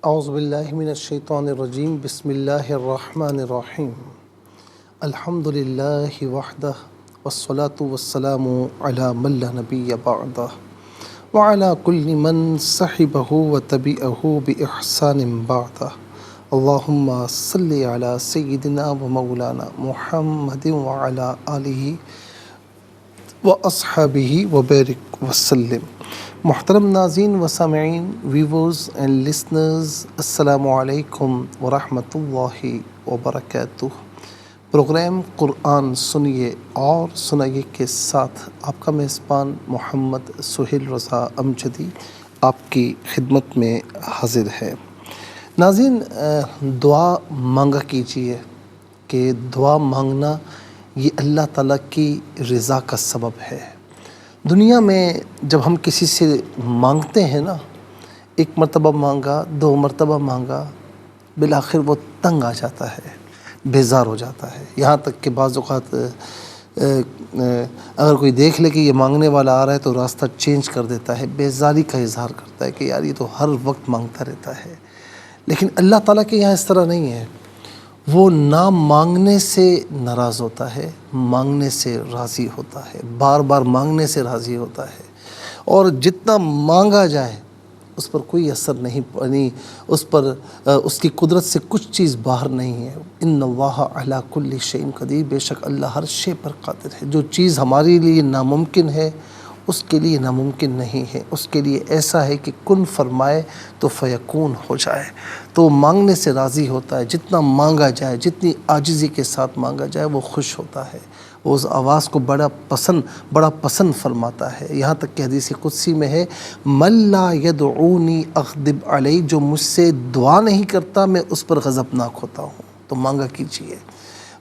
اعوذ باللہ من الشیطان الرجیم بسم اللہ الرحمن الرحیم الحمد للہ وحدہ والصلاة والسلام علی من لا نبی بعدہ وعلی کل من صحبہ وتبعہ بإحسان بعدہ اللہم صلی علی سیدنا و مولانا محمد وعلی آلہ واصحابہ وبارک وسلم۔ محترم ناظرین و سامعین، ویورز اینڈ لسنرز، السلام علیکم ورحمۃ اللہ وبرکاتہ۔ پروگرام قرآن سنیے اور سنائیے کے ساتھ آپ کا میزبان محمد سہیل رضا امجدی آپ کی خدمت میں حاضر ہے۔ ناظرین، دعا مانگا کیجیے کہ دعا مانگنا یہ اللہ تعالیٰ کی رضا کا سبب ہے۔ دنیا میں جب ہم کسی سے مانگتے ہیں نا، ایک مرتبہ مانگا، دو مرتبہ مانگا، بالآخر وہ تنگ آ جاتا ہے، بیزار ہو جاتا ہے۔ یہاں تک کہ بعض اوقات اگر کوئی دیکھ لے کہ یہ مانگنے والا آ رہا ہے تو راستہ چینج کر دیتا ہے، بیزاری کا اظہار کرتا ہے کہ یار یہ تو ہر وقت مانگتا رہتا ہے۔ لیکن اللہ تعالیٰ کے یہاں اس طرح نہیں ہے، وہ نہ مانگنے سے ناراض ہوتا ہے، مانگنے سے راضی ہوتا ہے، بار بار مانگنے سے راضی ہوتا ہے، اور جتنا مانگا جائے اس پر کوئی اثر نہیں، اس پر اس کی قدرت سے کچھ چیز باہر نہیں ہے۔ ان اللہ علی کل شیء قدیر، بے شک اللہ ہر شے پر قادر ہے۔ جو چیز ہمارے لیے ناممکن ہے اس کے لیے ناممکن نہیں ہے، اس کے لیے ایسا ہے کہ کن فرمائے تو فیکون ہو جائے۔ تو مانگنے سے راضی ہوتا ہے، جتنا مانگا جائے، جتنی عاجزی کے ساتھ مانگا جائے وہ خوش ہوتا ہے، وہ اس آواز کو بڑا پسند فرماتا ہے۔ یہاں تک کہ حدیث قدسی میں ہے، من لا یدعونی اغضب علیہ، جو مجھ سے دعا نہیں کرتا میں اس پر غضبناک ہوتا ہوں۔ تو مانگا کیجیے،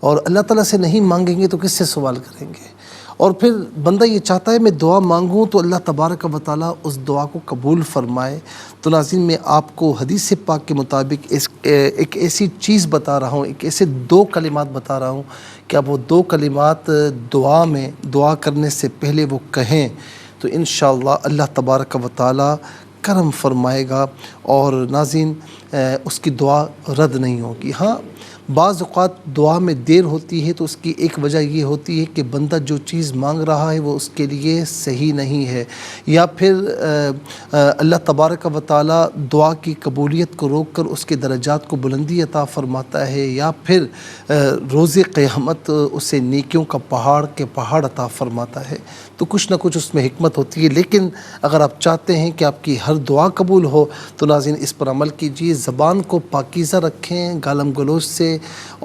اور اللہ تعالیٰ سے نہیں مانگیں گے تو کس سے سوال کریں گے؟ اور پھر بندہ یہ چاہتا ہے میں دعا مانگوں تو اللہ تبارک و تعالیٰ اس دعا کو قبول فرمائے۔ تو ناظرین، میں آپ کو حدیث پاک کے مطابق ایک ایسی چیز بتا رہا ہوں، ایک ایسے دو کلمات بتا رہا ہوں کہ اب وہ دو کلمات دعا کرنے سے پہلے وہ کہیں تو انشاءاللہ اللہ تبارک و تعالیٰ کرم فرمائے گا، اور ناظرین اس کی دعا رد نہیں ہوگی۔ ہاں، بعض اوقات دعا میں دیر ہوتی ہے تو اس کی ایک وجہ یہ ہوتی ہے کہ بندہ جو چیز مانگ رہا ہے وہ اس کے لیے صحیح نہیں ہے، یا پھر اللہ تبارک و تعالیٰ دعا کی قبولیت کو روک کر اس کے درجات کو بلندی عطا فرماتا ہے، یا پھر روز قیامت اسے نیکیوں کا پہاڑ عطا فرماتا ہے۔ تو کچھ نہ کچھ اس میں حکمت ہوتی ہے، لیکن اگر آپ چاہتے ہیں کہ آپ کی ہر دعا قبول ہو تو ناظرین اس پر عمل کیجیے، زبان کو پاکیزہ رکھیں گالم گلوچ سے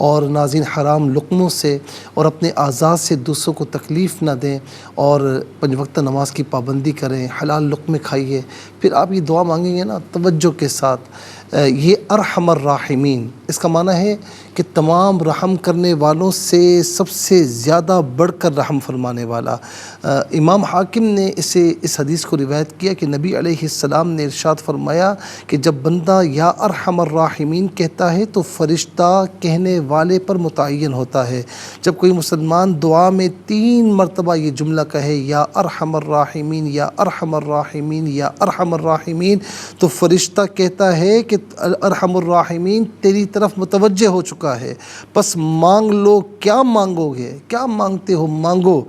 اور ناظرین حرام لقموں سے، اور اپنے اعضاء سے دوسروں کو تکلیف نہ دیں، اور 5 وقت نماز کی پابندی کریں، حلال لقمے کھائیے۔ پھر آپ یہ دعا مانگیں گے نا توجہ کے ساتھ، یہ ارحم الراحمین، اس کا معنی ہے کہ تمام رحم کرنے والوں سے سب سے زیادہ بڑھ کر رحم فرمانے والا۔ امام حاکم نے اس حدیث کو روایت کیا کہ نبی علیہ السلام نے ارشاد فرمایا کہ جب بندہ یا ارحم الراحمین کہتا ہے تو فرشتہ کہنے والے پر متعین ہوتا ہے۔ جب کوئی مسلمان دعا میں 3 مرتبہ یہ جملہ کہے، یا ارحم الراحمین، یا ارحم الراحمین، یا ارحم الراحمین، تو فرشتہ کہتا ہے کہ ارحم الراحمین تیری طرف متوجہ ہو چکا ہے، پس مانگ لو۔ کیا مانگو گے؟ کیا مانگتے ہو؟ مانگو،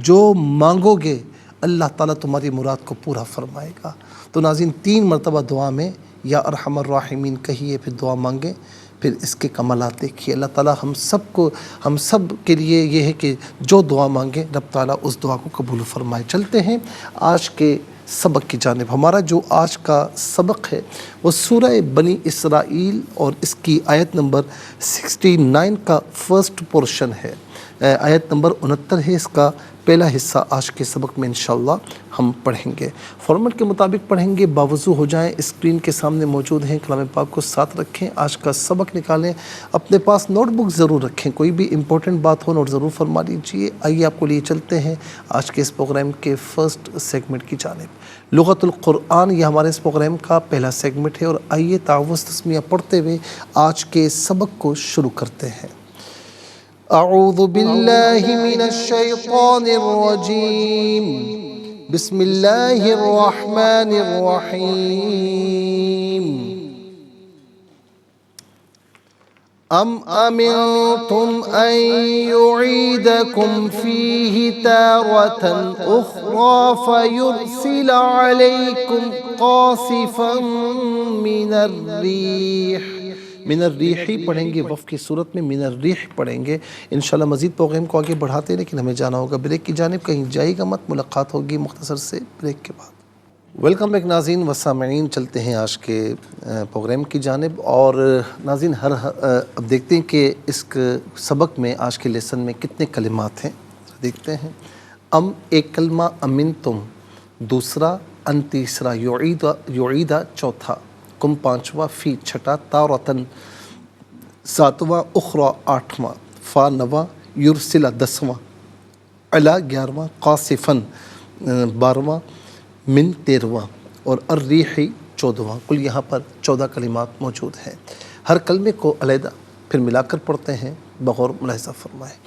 جو مانگو گے اللہ تعالیٰ تمہاری مراد کو پورا فرمائے گا۔ تو ناظرین 3 مرتبہ دعا میں یا ارحم الراحمین کہیے، پھر دعا مانگیں، پھر اس کے کمالات دیکھیے۔ اللہ تعالیٰ ہم سب کے لیے یہ ہے کہ جو دعا مانگیں رب تعالیٰ اس دعا کو قبول فرمائے۔ چلتے ہیں آج کے سبق کی جانب۔ ہمارا جو آج کا سبق ہے وہ سورہ بنی اسرائیل اور اس کی آیت نمبر 69 کا فرسٹ پورشن ہے، آیت نمبر 69 ہے، اس کا پہلا حصہ آج کے سبق میں انشاءاللہ ہم پڑھیں گے۔ فارمیٹ کے مطابق پڑھیں گے، باوضو ہو جائیں، اسکرین کے سامنے موجود ہیں، کلام پاک کو ساتھ رکھیں، آج کا سبق نکالیں، اپنے پاس نوٹ بک ضرور رکھیں، کوئی بھی امپورٹنٹ بات ہو نوٹ ضرور فرما لیجیے۔ آئیے آپ کو لیے چلتے ہیں آج کے اس پروگرام کے فرسٹ سیگمنٹ کی جانب۔ لغت القرآن یہ ہمارے اس پروگرام کا پہلا سیگمنٹ ہے، اور آئیے تعوذ تسمیہ پڑھتے ہوئے آج کے سبق کو شروع کرتے ہیں۔ اعوذ باللہ من الشیطان الرجیم، بسم اللہ الرحمن الرحیم۔ ام امنتم ان يعيدكم فيه تارة اخرى فيرسل عليكم قاصفا من الريح. من الریح پڑھیں گے، وف کی صورت میں من الریح پڑھیں گے. انشاءاللہ مزید پروگرام کو آگے بڑھاتے ہیں، لیکن ہمیں جانا ہوگا بریک کی جانب. کہیں جائے گا مت، ملاقات ہوگی مختصر سے بریک کے بعد. ویلکم بیک ناظرین و سامعین، چلتے ہیں آج کے پروگرام کی جانب. اور ناظرین اب دیکھتے ہیں کہ اس سبق میں، آج کے لیسن میں کتنے کلمات ہیں. دیکھتے ہیں. ایک کلمہ امن تم، دوسرا ان تیسرا، یعیدہ چوتھا، کم پانچواں، فی چھٹا، تارتن ساتواں، اخرى آٹھواں، فا نواں، یرسلہ دسواں، علا گیارہواں، قاصفن بارہواں، من تیرہواں، اور الریحی چودہواں. کل یہاں پر 14 کلمات موجود ہیں. ہر کلمے کو علیحدہ پھر ملا کر پڑھتے ہیں. بغور ملاحظہ فرمائیں.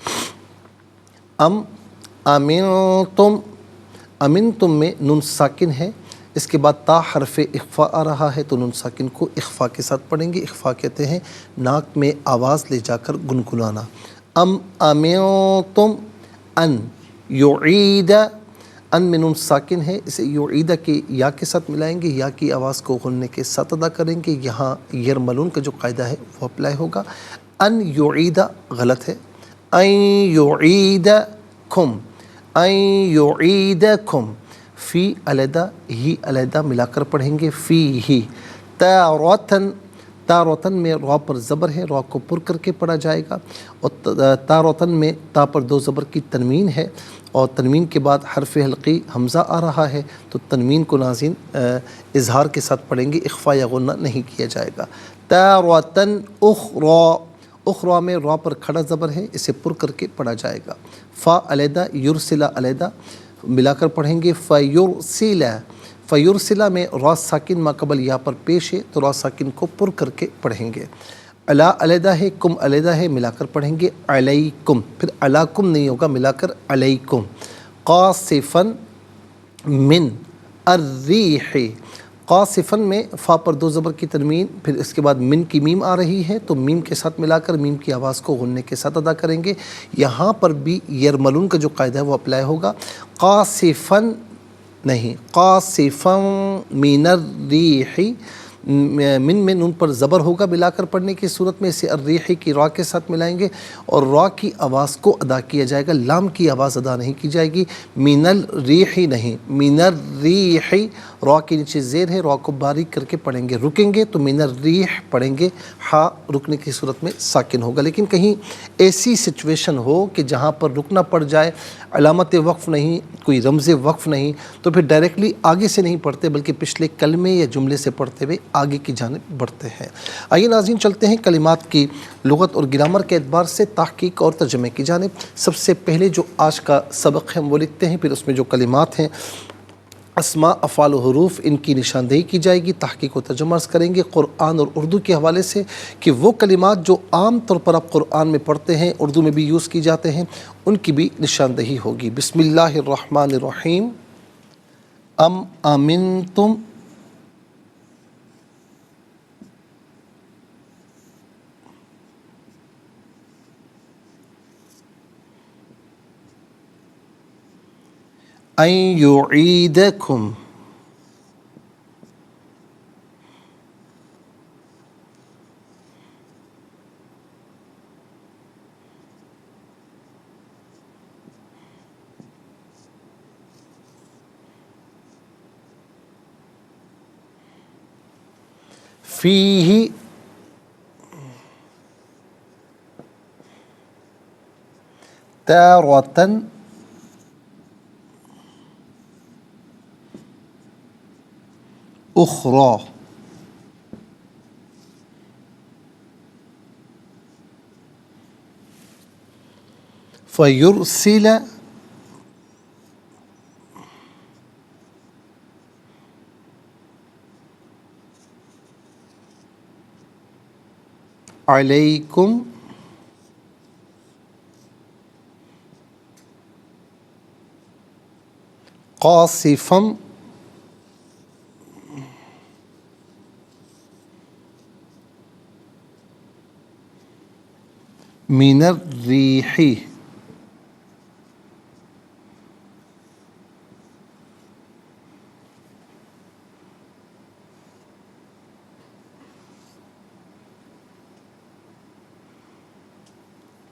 امنتم، امنتم میں نون ساکن ہے، اس کے بعد تا حرف اخفا آ رہا ہے، تو نون ساکن کو اخفا کے ساتھ پڑھیں گے. اخفا کہتے ہیں ناک میں آواز لے جا کر گنگنانا. امنتم ان یعید، ان میں نون ساکن ہے، اسے یعیدہ کے یا کے ساتھ ملائیں گے، یا کی آواز کو غننے کے ساتھ ادا کریں گے. یہاں یرملون کا جو قاعدہ ہے وہ اپلائی ہوگا. ان یعیدہ غلط ہے. ان یعیدکم، ان یعیدکم، فی علیحدہ، ہی علیحدہ ملا کر پڑھیں گے. فی ہی تارتن، تارتن میں را پر زبر ہے، را کو پر کر کے پڑھا جائے گا. اور تارتن میں تا پر دو زبر کی تنوین ہے، اور تنوین کے بعد حرف حلقی حمزہ آ رہا ہے، تو تنوین کو ناظرین اظہار کے ساتھ پڑھیں گے، اخفا یا غنہ نہیں کیا جائے گا. تارتن اخری، اخری میں را پر کھڑا زبر ہے، اسے پر کر کے پڑھا جائے گا. فا علیحدہ، یرسلہ علیحدہ ملا کر پڑھیں گے. فیرسلہ، فیرسلہ میں را ساکن ما قبل یا پر پیش ہے، تو را ساکن کو پر کر کے پڑھیں گے. علا علیحدہ ہے، کم علیحدہ ہے، ملا کر پڑھیں گے. علیکم، پھر علاکم نہیں ہوگا، ملا کر علیکم. قاصفن من الریح، قاصفن میں فا پر دو زبر کی تنوین، پھر اس کے بعد من کی میم آ رہی ہے، تو میم کے ساتھ ملا کر میم کی آواز کو غننے کے ساتھ ادا کریں گے. یہاں پر بھی یرملون کا جو قاعدہ ہے وہ اپلائی ہوگا. قاصفن نہیں، قاصفن من الریح، من میں نون پر زبر ہوگا ملا کر پڑھنے کی صورت میں، اسے الریحی کی را کے ساتھ ملائیں گے، اور را کی آواز کو ادا کیا جائے گا، لام کی آواز ادا نہیں کی جائے گی. من الریحی نہیں، من الریحی، را کے نیچے زیر ہے، را کو باریک کر کے پڑھیں گے. رکیں گے تو من الریح پڑھیں گے، ہا رکنے کی صورت میں ساکن ہوگا. لیکن کہیں ایسی سچویشن ہو کہ جہاں پر رکنا پڑ جائے، علامت وقف نہیں، کوئی رمز وقف نہیں، تو پھر ڈائریکٹلی آگے سے نہیں پڑھتے، بلکہ پچھلے کلمے یا جملے سے پڑھتے ہوئے آگے کی جانب بڑھتے ہیں. آئیے ناظرین چلتے ہیں کلمات کی لغت اور گرامر کے اعتبار سے تحقیق اور ترجمے کی جانب. سب سے پہلے جو آج کا سبق ہے وہ لکھتے ہیں، پھر اس میں جو کلمات ہیں، اسماء، افعال و حروف، ان کی نشاندہی کی جائے گی. تحقیق و ترجمہ عرض کریں گے قرآن اور اردو کے حوالے سے، کہ وہ کلمات جو عام طور پر آپ قرآن میں پڑھتے ہیں، اردو میں بھی یوز کی جاتے ہیں، ان کی بھی نشاندہی ہوگی. بسم اللہ الرحمن الرحیم. امنتم، ان یعیدکم، فیہ تارۃ اخری. فیرسل علیکم قاصفا من الريح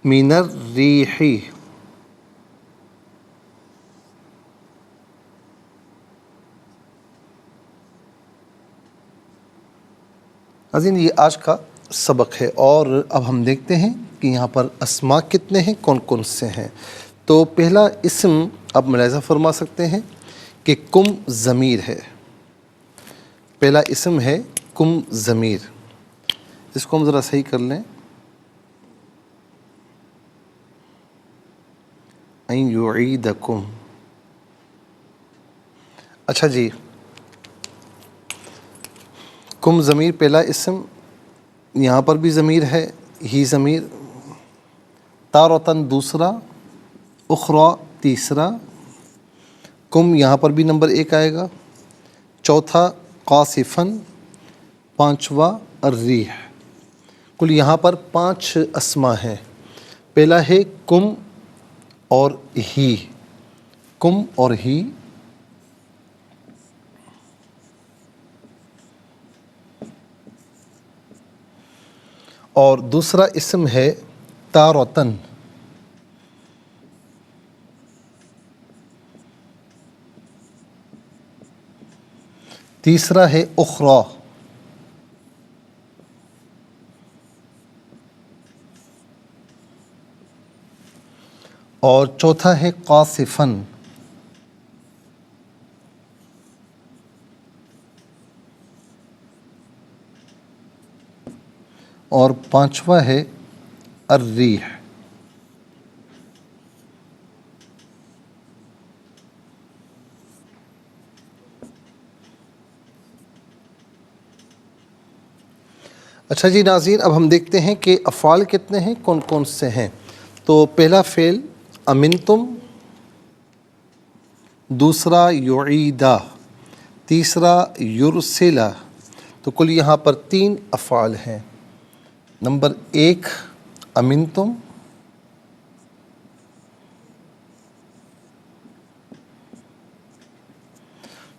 من الريح. ناظرین یہ آج کا سبق ہے، اور اب ہم دیکھتے ہیں کہ یہاں پر اسماء کتنے ہیں، کون کون سے ہیں. تو پہلا اسم آپ ملاحظہ فرما سکتے ہیں کہ کم ضمیر ہے. پہلا اسم ہے کم ضمیر. اس کو ہم ذرا صحیح کر لیں. این یعیدکم. اچھا جی، کم ضمیر پہلا اسم، یہاں پر بھی ضمیر ہے، ہی ضمیر. تارتن دوسرا، اخرى تیسرا. کم یہاں پر بھی نمبر 1 آئے گا. چوتھا قاصفن. پانچواں الریح. کل یہاں پر 5 اسماء ہیں. پہلا ہے کم اور ہی. کم اور ہی. اور دوسرا اسم ہے تارتن. تیسرا ہے اخرى. اور چوتھا ہے قاصفن. اور پانچواں ہے الریح. اچھا جی ناظرین، اب ہم دیکھتے ہیں کہ افعال کتنے ہیں، کون کون سے ہیں. تو پہلا فعل امنتم، دوسرا یعیدہ، تیسرا یرسلہ. تو کل یہاں پر 3 افعال ہیں. نمبر 1 امنتم،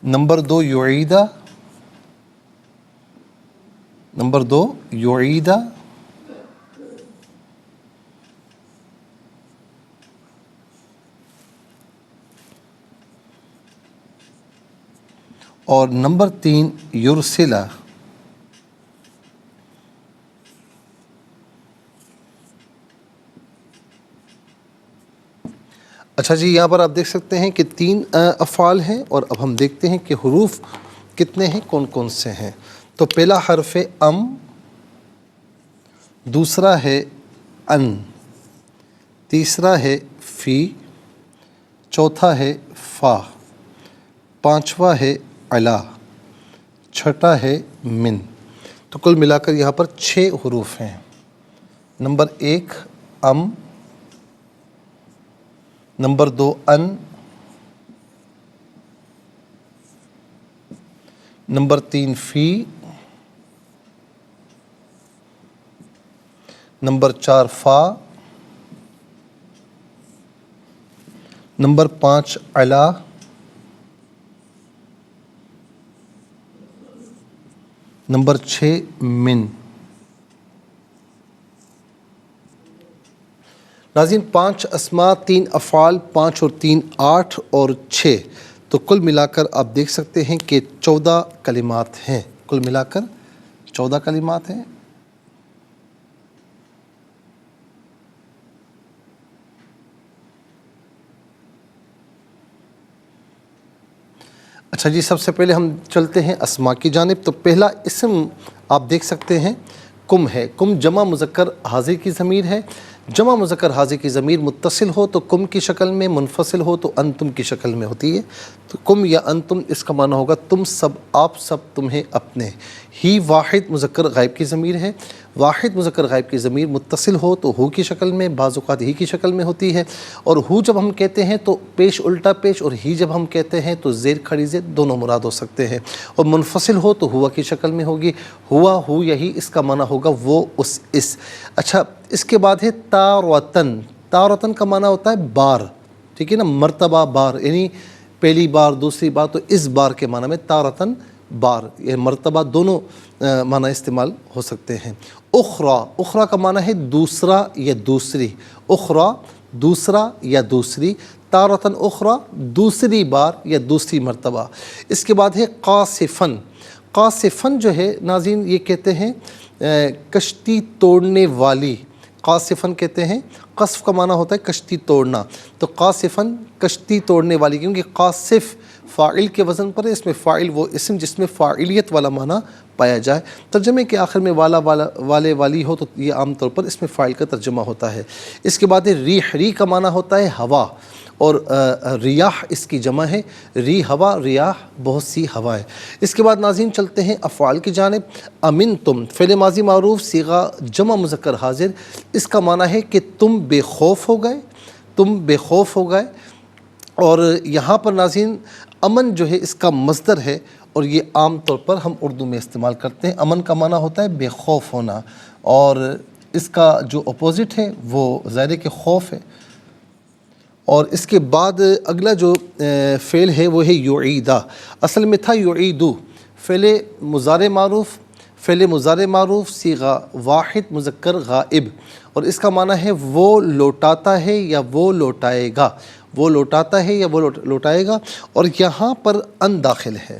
نمبر 2 یعیدہ، نمبر 2 یعیدہ، اور نمبر 3 یرسلہ. اچھا جی، یہاں پر آپ دیکھ سکتے ہیں کہ 3 افعال ہیں، اور اب ہم دیکھتے ہیں کہ حروف کتنے ہیں، کون کون سے ہیں. تو پہلا حرف ہے ام، دوسرا ہے ان، تیسرا ہے فی، چوتھا ہے فا، پانچواں ہے علا، چھٹا ہے من. تو کل ملا کر یہاں پر 6 حروف ہیں. نمبر 1 ام، نمبر 2 ان، نمبر 3 فی، نمبر 4 فا، نمبر 5 علا، نمبر 6 من. ناظرین 5 اسماء، 3 افعال، 5 اور 3 8 اور 6. تو کل ملا کر آپ دیکھ سکتے ہیں کہ 14 کلمات ہیں. کل ملا کر 14 کلمات ہیں. اچھا جی، سب سے پہلے ہم چلتے ہیں اسماء کی جانب. تو پہلا اسم آپ دیکھ سکتے ہیں کم ہے. کم جمع مذکر حاضر کی ضمیر ہے. جمع مذکر حاضر کی ضمیر متصل ہو تو کم کی شکل میں، منفصل ہو تو انتم کی شکل میں ہوتی ہے. تو کم یا انتم اس کا معنی ہوگا تم سب، آپ سب، تمہیں، اپنے. ہی واحد مذکر غائب کی ضمیر ہے۔ واحد مذکر غائب کی ضمیر متصل ہو تو ہو کی شکل میں، بعض اوقات ہی کی شکل میں ہوتی ہے، اور ہو جب ہم کہتے ہیں تو پیش الٹا پیش، اور ہی جب ہم کہتے ہیں تو زیر کھڑی زیر، دونوں مراد ہو سکتے ہیں۔ اور منفصل ہو تو ہوا کی شکل میں ہوگی، ہوا ہو یہی، اس کا معنی ہوگا وہ اس۔ اچھا، اس کے بعد ہے تارتن۔ تارتن کا معنی ہوتا ہے بار، ٹھیک ہے نا، مرتبہ بار، یعنی پہلی بار دوسری بار، تو اس بار کے معنی میں تارتن بار، یہ مرتبہ دونوں معنی استعمال ہو سکتے ہیں۔ اخرى، اخرى کا معنی ہے دوسرا یا دوسری، اخرى دوسرا یا دوسری، تارتن اخرى دوسری بار یا دوسری مرتبہ۔ اس کے بعد ہے قاصفن۔ قاصفن جو ہے ناظرین یہ کہتے ہیں کشتی توڑنے والی، قاصفن کہتے ہیں، قصف کا معنی ہوتا ہے کشتی توڑنا، تو قاصفن کشتی توڑنے والی، کیونکہ قاصف فاعل کے وزن پر ہے، اس میں فاعل وہ اسم جس میں فاعلیت والا معنی پایا جائے، ترجمے کے آخر میں والے والی ہو تو یہ عام طور پر اس میں فاعل کا ترجمہ ہوتا ہے۔ اس کے بعد ریح، ریح کا معنی ہوتا ہے ہوا، اور ریاح اس کی جمع ہے، ری ہوا، ریاح بہت سی ہوائیں۔ اس کے بعد ناظرین چلتے ہیں افعال کی جانب۔ امنتم فعل ماضی معروف صیغہ جمع مذکر حاضر، اس کا معنی ہے کہ تم بے خوف ہو گئے، تم بے خوف ہو گئے، اور یہاں پر ناظرین امن جو ہے اس کا مصدر ہے، اور یہ عام طور پر ہم اردو میں استعمال کرتے ہیں۔ امن کا معنی ہوتا ہے بے خوف ہونا، اور اس کا جو اپوزٹ ہے وہ ظاہر ہے کہ خوف ہے۔ اور اس کے بعد اگلا جو فعل ہے وہ ہے یعیدہ، اصل میں تھا یعیدو، فعل مضارع معروف، فعل مضارع معروف صیغہ واحد مذکر غائب، اور اس کا معنی ہے وہ لوٹاتا ہے یا وہ لوٹائے گا، وہ لوٹاتا ہے یا وہ لوٹائے گا، اور یہاں پر ان داخل ہے۔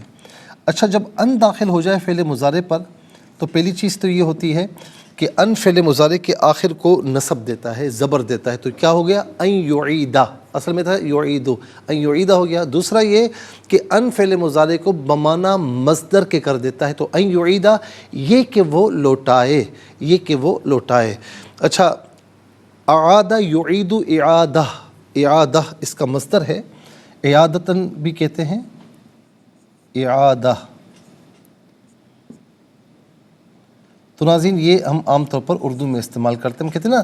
اچھا، جب ان داخل ہو جائے فعل مضارع پر تو پہلی چیز تو یہ ہوتی ہے کہ ان فعل مضارع کے آخر کو نصب دیتا ہے، زبر دیتا ہے، تو کیا ہو گیا؟ ان یعیدہ، اصل میں تھا یعیدو، ان یعیدہ ہو گیا۔ دوسرا یہ کہ ان فعل مضارع کو بمعنی مصدر کے کر دیتا ہے، تو ان یعیدہ یہ کہ وہ لوٹائے، یہ کہ وہ لوٹائے۔ اچھا، اعادہ یعید اعادہ، اعادہ اس کا مصدر ہے، اعادتاً بھی کہتے ہیں، اعادہ۔ تو ناظرین یہ ہم عام طور پر اردو میں استعمال کرتے ہیں، ہم کہتے ہیں نا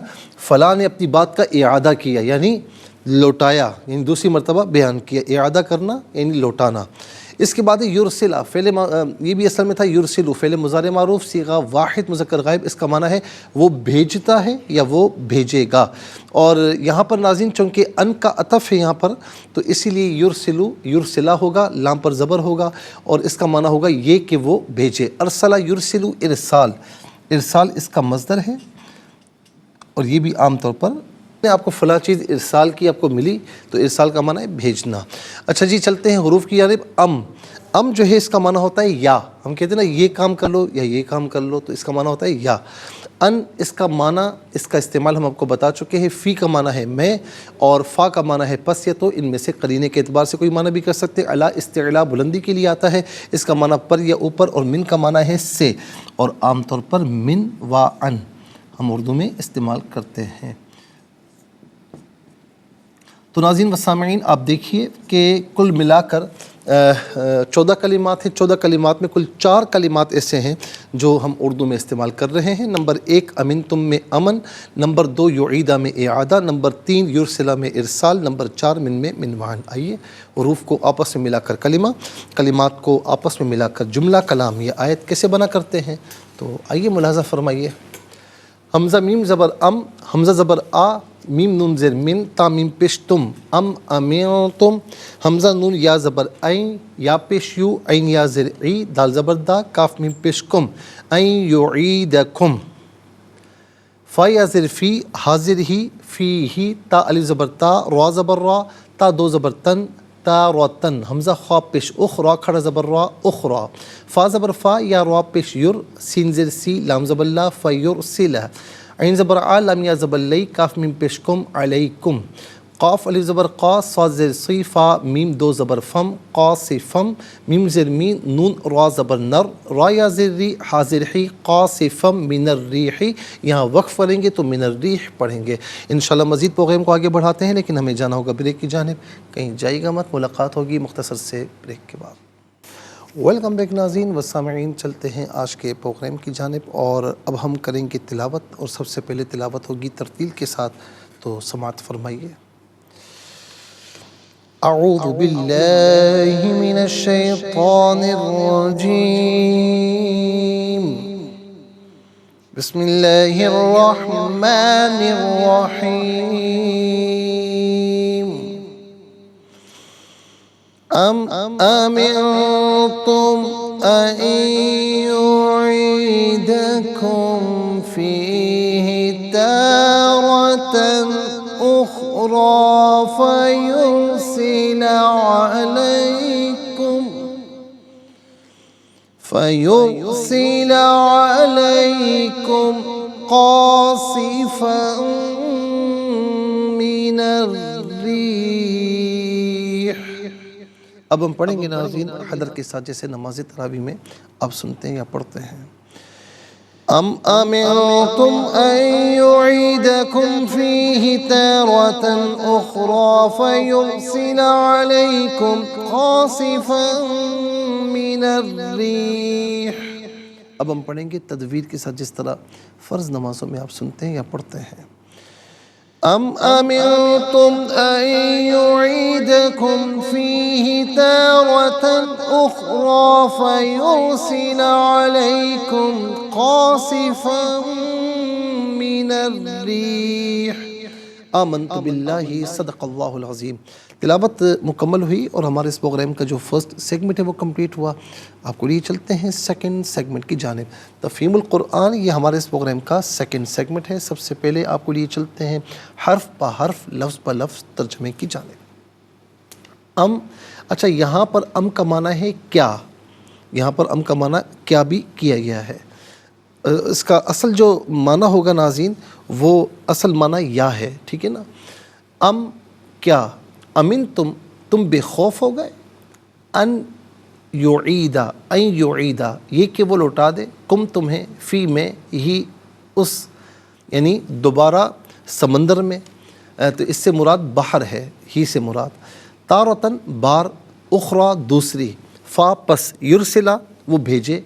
فلاں نے اپنی بات کا اعادہ کیا، یعنی لوٹایا، یعنی دوسری مرتبہ بیان کیا، اعادہ کرنا یعنی لوٹانا۔ اس کے بعد یرسلہ، فعل یہ بھی اصل میں تھا یرسلو، فعل مضارع معروف صیغہ واحد مذکر غائب، اس کا معنی ہے وہ بھیجتا ہے یا وہ بھیجے گا، اور یہاں پر ناظرین چونکہ ان کا عطف ہے یہاں پر، تو اسی لیے یرسلو یرسلہ ہوگا، لام پر زبر ہوگا، اور اس کا معنی ہوگا یہ کہ وہ بھیجے۔ ارسلہ یرسلو ارسال، ارسال اس کا مصدر ہے، اور یہ بھی عام طور پر آپ کو فلاں چیز ارسال کی آپ کو ملی تو ارسال کا معنی ہے بھیجنا۔ اچھا جی، چلتے ہیں حروف کی جانب۔ ام جو ہے اس کا معنی ہوتا ہے یا، ہم کہتے ہیں نا یہ کام کر لو یا یہ کام کر لو، تو اس کا معنی ہوتا ہے یا۔ ان اس کا معنی، اس کا استعمال ہم آپ کو بتا چکے ہیں، فی کا معنی ہے میں، اور فا کا معنی ہے پس یا تو، ان میں سے قرینے کے اعتبار سے کوئی معنی بھی کر سکتے ہیں۔ علا استعلا بلندی کے لیے آتا ہے، اس کا معنی پر یا اوپر، اور من کا معنی ہے سے، اور عام طور پر من و ان ہم اردو میں استعمال کرتے ہیں۔ تو ناظرین و سامعین آپ دیکھیے کہ کل ملا کر 14 کلمات ہیں، 14 کلمات میں کل 4 کلمات ایسے ہیں جو ہم اردو میں استعمال کر رہے ہیں۔ نمبر 1 امنتم میں امن، نمبر 2 یعیدہ میں اعادہ، نمبر 3 یرسلہ میں ارسال، نمبر 4 من میں منوان۔ آئیے حروف کو آپس میں ملا کر کلمہ، کلمات کو آپس میں ملا کر جملہ کلام، یہ آیت کیسے بنا کرتے ہیں، تو آئیے ملاحظہ فرمائیے۔ حمزہ میم زبر ام، حمزہ زبر آ، میم نون زیر من، تا میم پیش تم، امنتم، حمزہ نون یا زبر عین، یا پیش یو، عین یا زیر ای، دال زبر دا، کاف میم پیش کم، این یعیدکم، فا یا زیر فی، حاضر ہی، فی ہی، تا الف زبر تا، را زبر را، تا دو زبر تن، تا را تن، حمزہ خوا پیش اخ، را کھڑا زبر را، اخرا، فا زبر فا یا را پیش یر، سین زیر سی، لام زبر لا، فیرسلہ، عین زبر آ، لام یا زبر لی، کاف میم پیش کم، علیکم، قاف الف زبر قا، صاد زیر سی، فا میم دو زبر فم، قاصفم، میم زیر مین، نون را زبر نر، را یا زیر ری، حاضر ہی، قاصفم من الریح، یہاں وقف پڑھیں گے تو من الریح پڑھیں گے۔ انشاءاللہ مزید پروگرام کو آگے بڑھاتے ہیں، لیکن ہمیں جانا ہوگا بریک کی جانب، کہیں جائے گا مت، ملاقات ہوگی مختصر سے بریک کے بعد۔ ویلکم بیک ناظرین و سامعین، چلتے ہیں آج کے پروگرام کی جانب، اور اب ہم کریں گے تلاوت، اور سب سے پہلے تلاوت ہوگی ترتیل کے ساتھ، تو سماعت فرمائیے۔ اعوذ باللہ من الشیطان الرجیم، بسم اللہ الرحمن الرحیم۔ ام امنتم ان يعيدكم فيه تارة اخرى فيرسل عليكم قاصفا من الريح۔ اب ہم پڑھیں گے ناظرین حدر کے ساتھ، جیسے نماز تراویح میں اب سنتے ہیں یا پڑھتے ہیں۔ ام امنتم ان يعيدكم فيه تارة اخرى فيرسل عليكم قاصفا من الريح۔ اب ہم پڑھیں گے تدویر کے ساتھ، جس طرح فرض نمازوں میں آپ سنتے ہیں یا پڑھتے ہیں۔ ام امنتم ان يعيدكم فيه تارة اخرى فيرسل عليكم قاصفا من الريح۔ آمنت باللہ، صدق اللہ العظیم۔ تلاوت مکمل ہوئی، اور ہمارے اس پروگرام کا جو فرسٹ سیگمنٹ ہے وہ کمپلیٹ ہوا۔ آپ کو لیے چلتے ہیں سیکنڈ سیگمنٹ کی جانب۔ تفہیم القرآن یہ ہمارے اس پروگرام کا سیکنڈ سیگمنٹ ہے۔ سب سے پہلے آپ کو لیے چلتے ہیں حرف پہ حرف، لفظ پہ لفظ ترجمے کی جانب۔ اچھا، یہاں پر ام کا معنی ہے کیا، یہاں پر ام کا معنی کیا بھی کیا گیا ہے۔ اس کا اصل جو معنی ہوگا ناظرین، وہ اصل معنی یا ہے، ٹھیک ہے نا۔ ام کیا، امن تم بے خوف ہو گئے، ان یعیدہ، یہ کہ وہ لوٹا دے، کم تمہیں، فی میں، ہی اس، یعنی دوبارہ سمندر میں، تو اس سے مراد بحر ہے، ہی سے مراد، تارتن بار، اخرى دوسری، فا پس، یرسلا وہ بھیجے،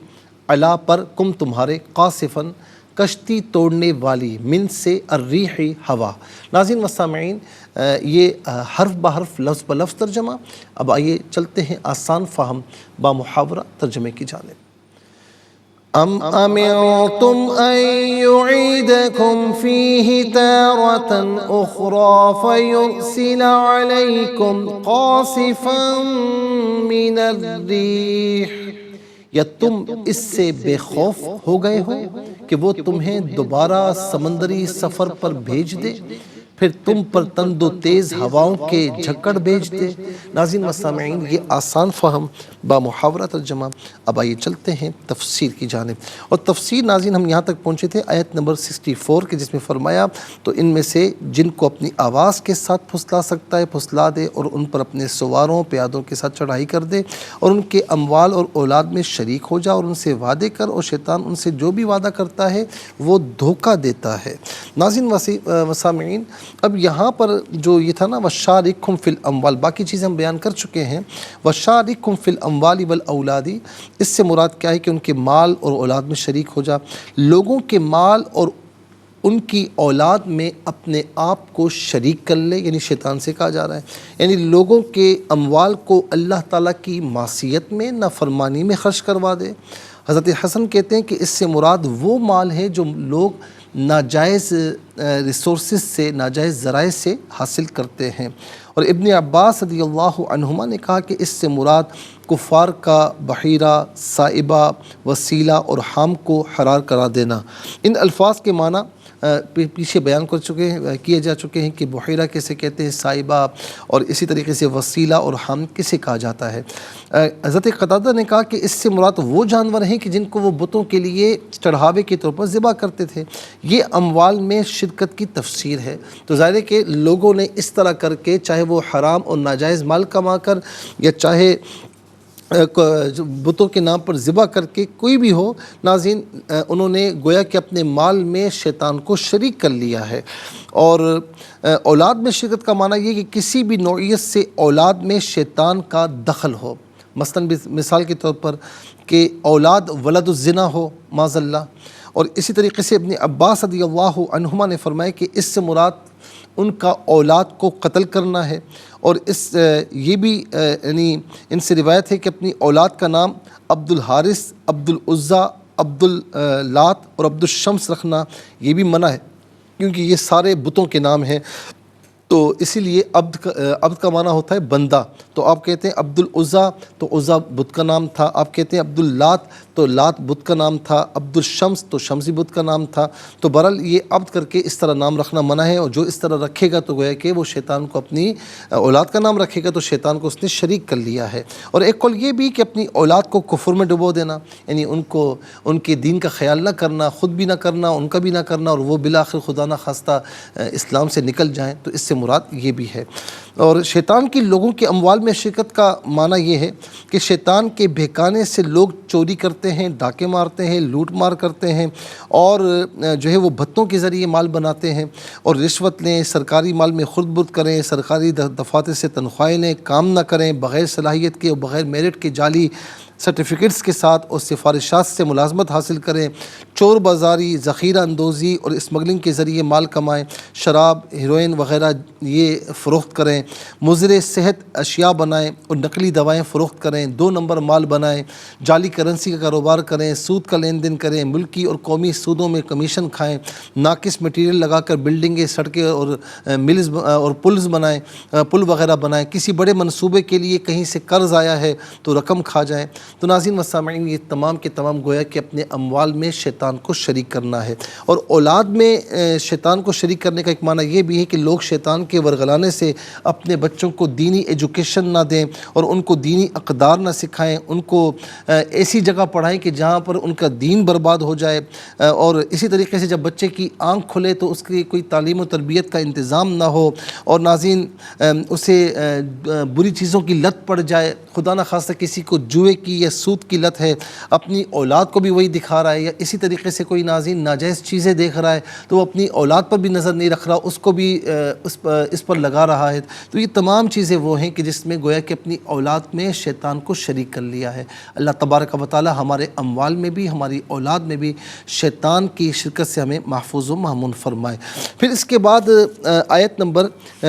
علا پر، کم تمہارے، قاصفن کشتی توڑنے والی، من سے، الریح ہوا۔ ناظرین و سامعین، یہ حرف بحرف لفظ بلفظ ترجمہ۔ اب آئیے چلتے ہیں آسان فہم با محاورہ ترجمے کی جانب۔ ام امنتم ان يعيدكم فيه تارة اخرى فيرسل عليكم قاصفا من الريح۔ یا تم اس سے بے خوف ہو گئے ہو کہ وہ تمہیں دوبارہ سمندری سفر پر بھیج دے، پھر تم پر تند و تیز ہواؤں کے جھکڑ بھیج دے۔ ناظرین و سامعین، یہ آسان فہم با محاورہ ترجمہ۔ اب آئیے چلتے ہیں تفسیر کی جانب، اور تفسیر ناظرین ہم یہاں تک پہنچے تھے آیت نمبر 64 کے، جس میں فرمایا تو ان میں سے جن کو اپنی آواز کے ساتھ پھسلا سکتا ہے پھسلا دے، اور ان پر اپنے سواروں پیادوں کے ساتھ چڑھائی کر دے، اور ان کے اموال اور اولاد میں شریک ہو جا، اور ان سے وعدے کر، اور شیطان ان سے جو بھی وعدہ کرتا ہے وہ دھوکہ دیتا ہے۔ ناظرین و سامعین، اب یہاں پر جو یہ تھا نا وَشَارِكْهُمْ فِي الْأَمْوَالِ، باقی چیزیں ہم بیان کر چکے ہیں۔ وَشَارِكْهُمْ فِي الْأَمْوَالِ وَالْأَوْلَادِ، اس سے مراد کیا ہے کہ ان کے مال اور اولاد میں شریک ہو جا۔ لوگوں کے مال اور ان کی اولاد میں اپنے آپ کو شریک کر لے، یعنی شیطان سے کہا جا رہا ہے، یعنی لوگوں کے اموال کو اللہ تعالیٰ کی معصیت میں، نافرمانی میں خرچ کروا دے۔ حضرت حسن کہتے ہیں کہ اس سے مراد وہ مال ہے جو لوگ ناجائز ریسورسز سے، ناجائز ذرائع سے حاصل کرتے ہیں۔ اور ابن عباس رضی اللہ عنہما نے کہا کہ اس سے مراد کفار کا بحیرہ، سائبہ، وسیلہ اور حام کو حرار قرار دینا۔ ان الفاظ کے معنی پیچھے بیان کیے جا چکے ہیں کہ بحیرہ کیسے کہتے ہیں، سائبہ، اور اسی طریقے سے وسیلہ اور حام کسے کہا جاتا ہے۔ حضرت قتادہ نے کہا کہ اس سے مراد وہ جانور ہیں کہ جن کو وہ بتوں کے لیے چڑھاوے کے طور پر ذبح کرتے تھے۔ یہ اموال میں شرکت کی تفسیر ہے۔ تو ظاہر ہے کہ لوگوں نے اس طرح کر کے، چاہے وہ حرام اور ناجائز مال کما کر، یا چاہے بتوں کے نام پر ذبح کر کے، کوئی بھی ہو ناظرین، انہوں نے گویا کہ اپنے مال میں شیطان کو شریک کر لیا ہے۔ اور اولاد میں شرکت کا معنی یہ کہ کسی بھی نوعیت سے اولاد میں شیطان کا دخل ہو، مثلاً مثال کے طور پر کہ اولاد ولد الزنا ہو معاذ اللہ. اور اسی طریقے سے ابن عباس رضی اللہ عنہما نے فرمایا کہ اس سے مراد ان کا اولاد کو قتل کرنا ہے. اور یہ بھی یعنی ان سے روایت ہے کہ اپنی اولاد کا نام عبد الحارث، عبد العزیٰ، عبد اللات اور عبد الشمس رکھنا یہ بھی منع ہے، کیونکہ یہ سارے بتوں کے نام ہیں. تو اسی لیے عبد کا معنی ہوتا ہے بندہ. تو آپ کہتے ہیں عبد العزیٰ تو عزیٰ بت کا نام تھا، آپ کہتے ہیں عبد اللات تو لات بت کا نام تھا، عبد الشمس تو شمسی بت کا نام تھا. تو بہرحال یہ عبد کر کے اس طرح نام رکھنا منع ہے، اور جو اس طرح رکھے گا تو گویا کہ وہ شیطان کو اپنی اولاد کا نام رکھے گا تو شیطان کو اس نے شریک کر لیا ہے. اور ایک قول یہ بھی کہ اپنی اولاد کو کفر میں ڈبو دینا، یعنی ان کے دین کا خیال نہ کرنا، خود بھی نہ کرنا، ان کا بھی نہ کرنا، اور وہ بالآخر خدا نہ خواستہ اسلام سے نکل جائیں، تو اس سے مراد یہ بھی ہے. اور شیطان کی لوگوں کے اموال میں شرکت کا معنی یہ ہے کہ شیطان کے بہکانے سے لوگ چوری کرتے ہیں، ڈاکے مارتے ہیں، لوٹ مار کرتے ہیں، اور جو ہے وہ بھتوں کے ذریعے مال بناتے ہیں، اور رشوت لیں، سرکاری مال میں خرد برد کریں، سرکاری دفاتر سے تنخواہیں لیں، کام نہ کریں، بغیر صلاحیت کے اور بغیر میرٹ کے جعلی سرٹیفکیٹس کے ساتھ اور سفارشات سے ملازمت حاصل کریں، چور بازاری، ذخیرہ اندوزی اور اسمگلنگ کے ذریعے مال کمائیں، شراب، ہیروئن وغیرہ یہ فروخت کریں، مضر صحت اشیاء بنائیں اور نقلی دوائیں فروخت کریں، 2 نمبر مال بنائیں، جعلی کرنسی کا کاروبار کریں، سود کا لین دین کریں، ملکی اور قومی سودوں میں کمیشن کھائیں، ناقص مٹیریل لگا کر بلڈنگیں، سڑکیں اور ملز اور پلز بنائیں، پل وغیرہ بنائیں، کسی بڑے منصوبے کے لیے کہیں سے قرض آیا ہے تو رقم کھا جائیں. تو ناظرین و سامعین، یہ تمام کے تمام گویا کہ اپنے اموال میں شیطان کو شریک کرنا ہے. اور اولاد میں شیطان کو شریک کرنے کا ایک معنی یہ بھی ہے کہ لوگ شیطان کے ورغلانے سے اپنے بچوں کو دینی ایجوکیشن نہ دیں اور ان کو دینی اقدار نہ سکھائیں، ان کو ایسی جگہ پڑھائیں کہ جہاں پر ان کا دین برباد ہو جائے. اور اسی طریقے سے جب بچے کی آنکھ کھلے تو اس کی کوئی تعلیم و تربیت کا انتظام نہ ہو، اور ناظرین اسے بری چیزوں کی لت پڑ جائے، خدا نہ خواستہ کسی کو جوئے کی یا سود کی لت ہے، اپنی اولاد کو بھی وہی دکھا رہا ہے، یا اسی طریقے سے کوئی ناظرین ناجائز چیزیں دیکھ رہا ہے تو وہ اپنی اولاد پر بھی نظر نہیں رکھ رہا، اس کو بھی اس پر لگا رہا ہے. تو یہ تمام چیزیں وہ ہیں کہ جس میں گویا کہ اپنی اولاد میں شیطان کو شریک کر لیا ہے. اللہ تبارک و تعالی ہمارے اموال میں بھی، ہماری اولاد میں بھی شیطان کی شرکت سے ہمیں محفوظ و مامون فرمائے. پھر اس کے بعد آیت نمبر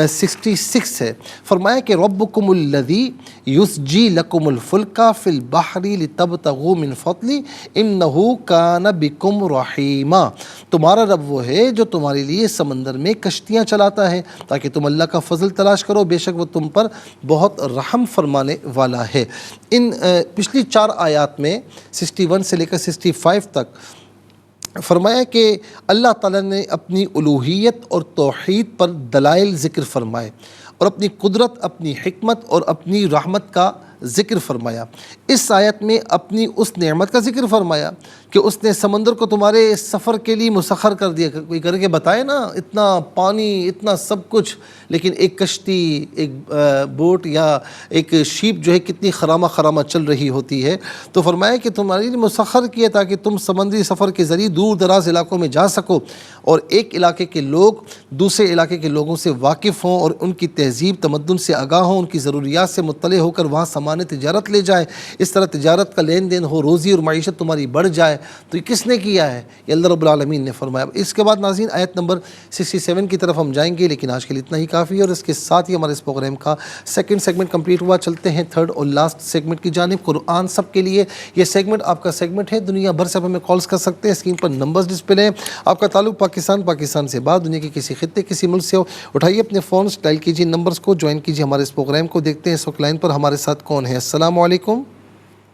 66 ہے، فرمایا کہ ربکم الذی یسجی لکم الفلک فی البحر لتبتغوا من فضلہ انہ کان بکم رحیما. تمہارا رب وہ ہے جو تمہارے لیے سمندر میں کشتیاں چلاتا ہے تاکہ تم اللہ کا فضل تلاش کرو، بے شک وہ تم پر بہت رحم فرمانے والا ہے. ان پچھلی 4 آیات میں 61 سے لے کر 65 تک فرمایا کہ اللہ تعالیٰ نے اپنی الوہیت اور توحید پر دلائل ذکر فرمائے، اور اپنی قدرت، اپنی حکمت اور اپنی رحمت کا ذکر فرمایا. اس آیت میں اپنی اس نعمت کا ذکر فرمایا کہ اس نے سمندر کو تمہارے سفر کے لیے مسخر کر دیا. کوئی کر کے بتائے نا، اتنا پانی، اتنا سب کچھ، لیکن ایک کشتی، ایک بوٹ یا ایک شیپ جو ہے کتنی خرامہ چل رہی ہوتی ہے. تو فرمایا کہ تمہارے لیے مسخر کیا تاکہ تم سمندری سفر کے ذریعے دور دراز علاقوں میں جا سکو، اور ایک علاقے کے لوگ دوسرے علاقے کے لوگوں سے واقف ہوں اور ان کی تہذیب تمدن سے آگاہ ہوں، ان کی ضروریات سے مطلع ہو کر وہاں سامان تجارت لے جائے، اس طرح تجارت کا لین دین ہو، روزی اور معیشت تمہاری بڑھ جائے. تو یہ کس نے کیا ہے؟ یہ اللہ رب العالمین نے فرمایا. اس کے بعد ناظرین آیت نمبر 67 کی طرف ہم جائیں گے، لیکن آج کے لیے اتنا ہی کافی ہے، اور اس کے ساتھ ہی ہمارے اس پروگرام کا سیکنڈ سیگمنٹ کمپلیٹ ہوا. چلتے ہیں تھرڈ اور لاسٹ سیگمنٹ کی جانب، قرآن سب کے لیے. یہ سیگمنٹ آپ کا سیگمنٹ ہے، دنیا بھر سے آپ ہمیں کالز کر سکتے ہیں، اسکرین پر نمبرز ڈسپلے ہیں. آپ کا تعلق پاکستان سے بعد دنیا کے کسی خطے، کسی ملک سے ہو، اٹھائیے اپنے فونز، ڈائل کیجیے نمبرز کو، جوائن کیجیے ہمارے اس پروگرام کو. دیکھتے ہیں اس وقت لائن پر ہمارے ساتھ کون ہے. السلام علیکم.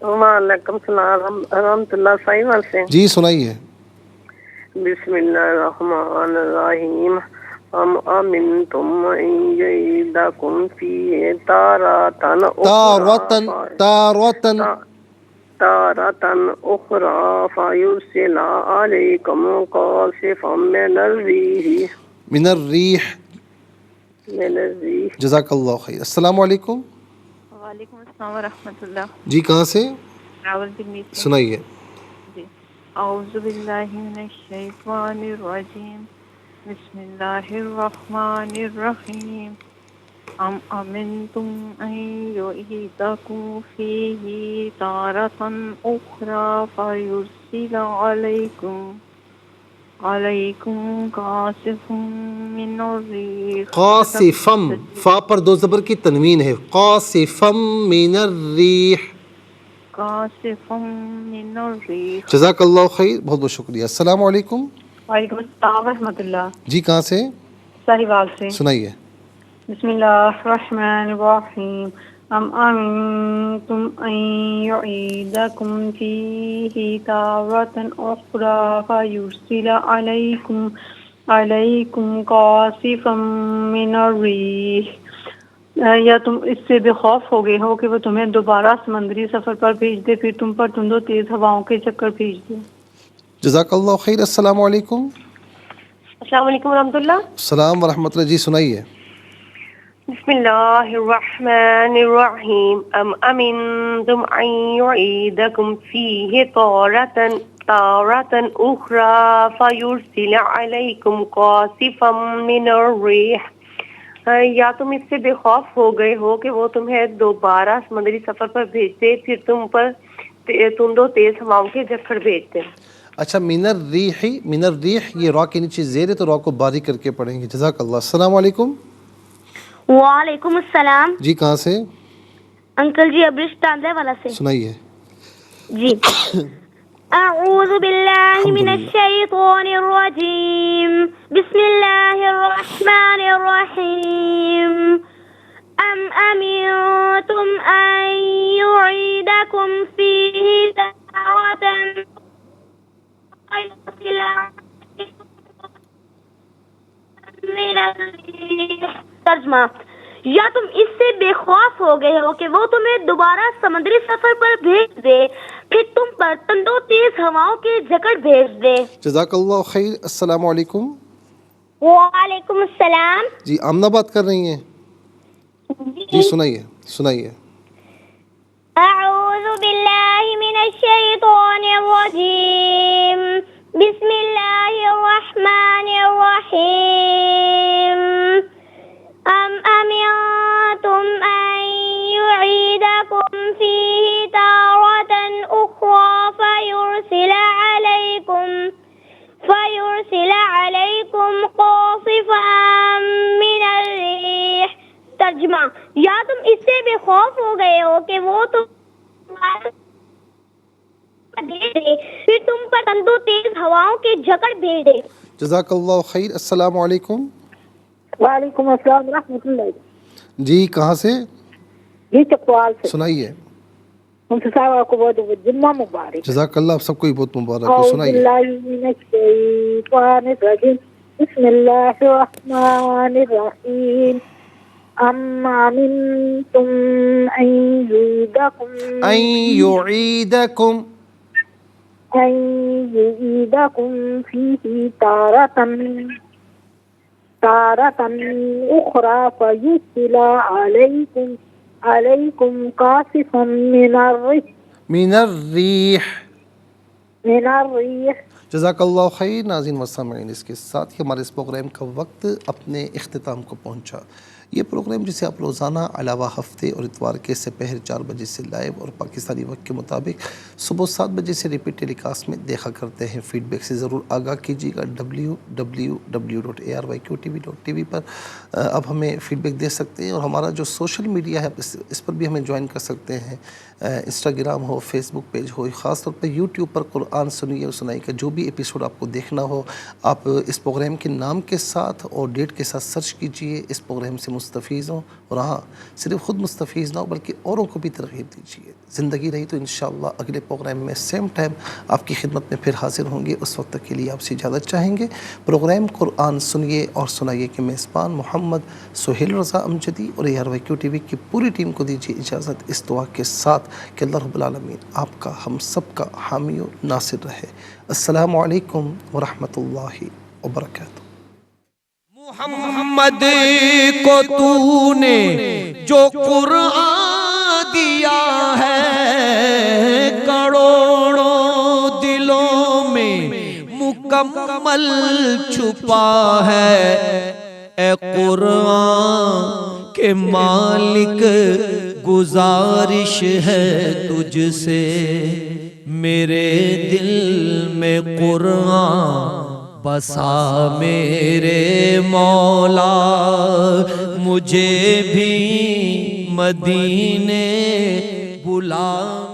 وعلیکم السلام رحمۃ اللہ. صحیح سے جی سنائیے. بسم اللہ الرحمن الرحیم. ام امنتم ان یعیدکم فیہ تارۃ اخری فیرسل علیکم قاصفا من الریح. جزاک اللہ خیر. السلام علیکم. وعلیکم السلام ورحمۃ اللہ. جی کہاں سے؟ راولپنڈی سے. سنائیے. جی اعوذ باللہ من الشیطان الرجیم. بسم اللہ الرحمن الرحیم. أم أمنتم أن يعيدكم فيه تارة أخرى فيرسل عليكم قاصف من الريح قاصفم، فا پر دو زبر کی تنوین ہے، قاصفم من الریح. جزاک اللہ خیر، بہت بہت شکریہ. السلام علیکم. وعلیکم السلام ورحمۃ اللہ. جی کہاں سے؟ ساہیوال سے. سنائیے. بسم اللہ الرحمن الرحیم. ام امنتم ان یعیدکم فیہ تارۃ اخری فیرسل علیکم قاصفا من الریح. یا تم اس سے بے خوف ہو گئے ہو کہ وہ تمہیں دوبارہ سمندری سفر پر بھیج دے، پھر تم پر تند و تیز ہواؤں کے چکر بھیج دے. جزاک اللہ خیر. السلام علیکم. السلام علیکم ورحمۃ اللہ. السلام ورحمۃ اللہ. جی سنائیے. بسم اللہ الرحمن الرحیم. ام امنتم ان یعیدکم فیہ تارۃ اخری فیرسل علیکم قاصفا من الریح. یا تم اس سے بے خوف ہو گئے ہو کہ وہ تمہیں دوبارہ سمندری سفر پر بھیج دے، پھر تم پر تند و تیز ہواؤں کے جھکڑ بھیج دے. اچھا، من الریح، من الریح یہ را کے نیچے زیر ہے تو را کو باریک کر کے پڑھیں گے. جزاک اللہ. السلام علیکم. وعلیکم السلام. جی کہاں سے؟ انکل جی ابرش تاندے والا سے. سنائیے. جی اعوذ باللہ من الشیطان الرجیم. بسم اللہ الرحمن الرحیم. ام امنتم ان یعیدکم فیہ تارۃ ترجمہ: یا تم اس سے بے خوف ہو گئے ہو کہ وہ تمہیں دوبارہ سمندری سفر پر بھیج دے، پھر تم پر تند و تیز ہواؤں کے جھکڑ بھیج دے. جزاک اللہ خیر. السلام علیکم. وعلیکم السلام. جی آمنہ بات کر رہی ہیں؟ جی سنائیے سنائیے. اعوذ باللہ من الشیطان الرجیم. بسم اللہ الرحمن الرحیم. ام امنتم ان یعیدکم فیہ تارۃ اخری فیرسل علیکم قاصفا من الریح. ترجمہ: یا تم اس سے بے خوف ہو گئے ہو کہ وہ تم پھر تم پر تند و تیز ہواؤں کے جھکڑ بھیج دے. جزاک اللہ خیر. السلام علیکم. وعلیکم السلام ورحمۃ اللہ. جی کہاں سے؟ جی چکوال سے. سنائیے. ہم سے صاحب آپ کو بہت بہت جمعہ مبارک. جزاک اللہ، آپ سب کو بہت مبارک ہو. اعوذ سنائیے. باللہ من الشیطان الرجیم. بسم اللہ الرحمن الرحیم. ام امنتم ان یعیدکم فیہ تارۃ اخری فیرسل علیکم قاصفا من الریح. جزاک اللہ خیر. ناظرین و سامعین، اس کے ساتھ ہی ہمارے اس پروگرام کا وقت اپنے اختتام کو پہنچا. یہ پروگرام جسے آپ روزانہ علاوہ ہفتے اور اتوار کے سپہر 4 بجے سے لائیو اور پاکستانی وقت کے مطابق صبح 7 بجے سے ریپیٹ ٹیلی کاسٹ میں دیکھا کرتے ہیں. فیڈ بیک سے ضرور آگاہ کیجیے گا. www.arykutv.tv پر اب ہمیں فیڈ بیک دے سکتے ہیں، اور ہمارا جو سوشل میڈیا ہے اس پر بھی ہمیں جوائن کر سکتے ہیں. انسٹاگرام ہو، فیس بک پیج ہو، خاص طور پر یوٹیوب پر قرآن سنیے اور سنائی کا جو بھی ایپیسوڈ آپ کو دیکھنا ہو، آپ اس پروگرام کے نام کے ساتھ اور ڈیٹ کے ساتھ سرچ کیجئے. اس پروگرام سے مستفیض ہوں، اور ہاں صرف خود مستفیض نہ ہو بلکہ اوروں کو بھی ترغیب دیجیے. زندگی رہی تو انشاءاللہ اگلے پروگرام میں سیم ٹائم آپ کی خدمت میں پھر حاضر ہوں گے. اس وقت تک کے لیے آپ سے اجازت چاہیں گے. پروگرام قرآن سنیے اور سنائیے کے میزبان محمد سہیل رضا امجدی اور ARYQ TV کی پوری ٹیم کو دیجیے اجازت اس دعا کے ساتھ کہ اللہ رب العالمین آپ کا، ہم سب کا حامی و ناصر رہے. السلام علیکم ورحمۃ اللہ وبرکاتہ. محمد کو تو نے جو قرآن دیا ہے، کروڑوں دلوں میں مکمل چھپا ہے. اے قرآن کے کہ مالک گزارش ہے تجھ سے میرے دل میں قرآن بسا میرے مولا، مجھے بھی مدینے بلا